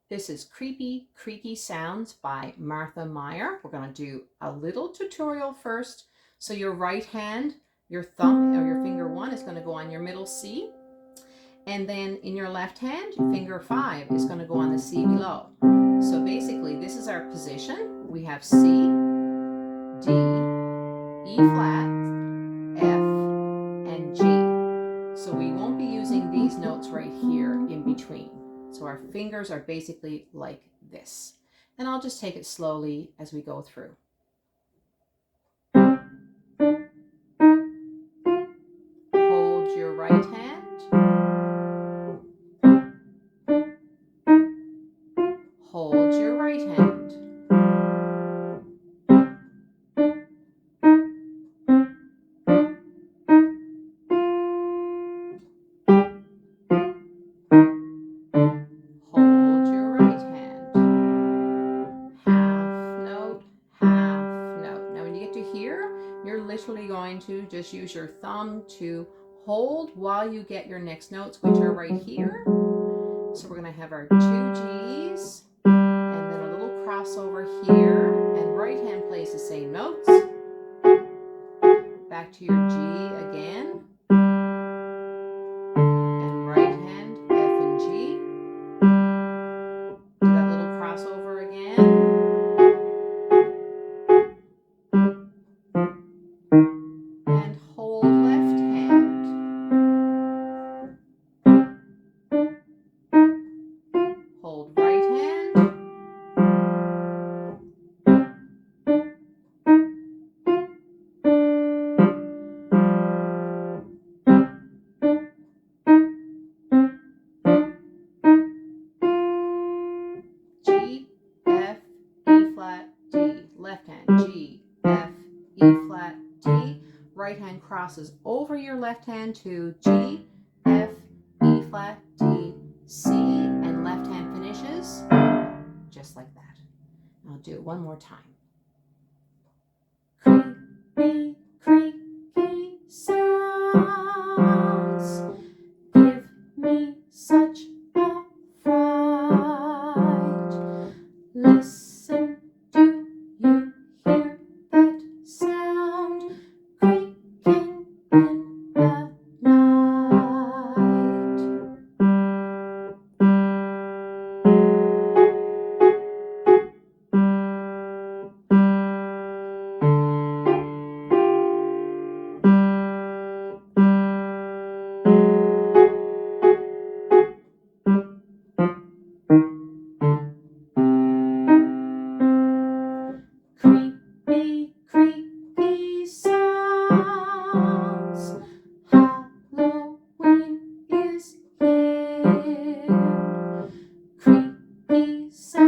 This is Creepy Creaky Sounds by Mier. We're going to do a little tutorial first. So your right hand, your thumb or your finger 1 is going to go on your middle C. And then in your left hand, finger 5 is going to go on the C below. So basically this is our position. We have C, D, E flat, F, and G. So we won't be using these notes right here in between. So our fingers are basically like this. And I'll just take it slowly as we go through. Hold your right hand. Hold your right hand. Hold your right hand. Half note, half note. Now when you get to here, you're literally going to just use your thumb to hold while you get your next notes, which are right here. So we're going to have our 2 G's and then a little crossover here, and right hand plays the same notes. Back to your G again, and right hand F and G. Do that little crossover again. And hold left hand. Hold right hand. G, F, E flat, D. Left hand, G, F, E flat, D. Right hand crosses over your left hand to G, F, E flat, D, C, and left hand finishes just like that. I'll do it one more time. Creepy, creaky sounds give me such a fright. Listen, do you hear that sound creaking in the night? Creepy, creaky sounds. Halloween is here. Creepy sounds.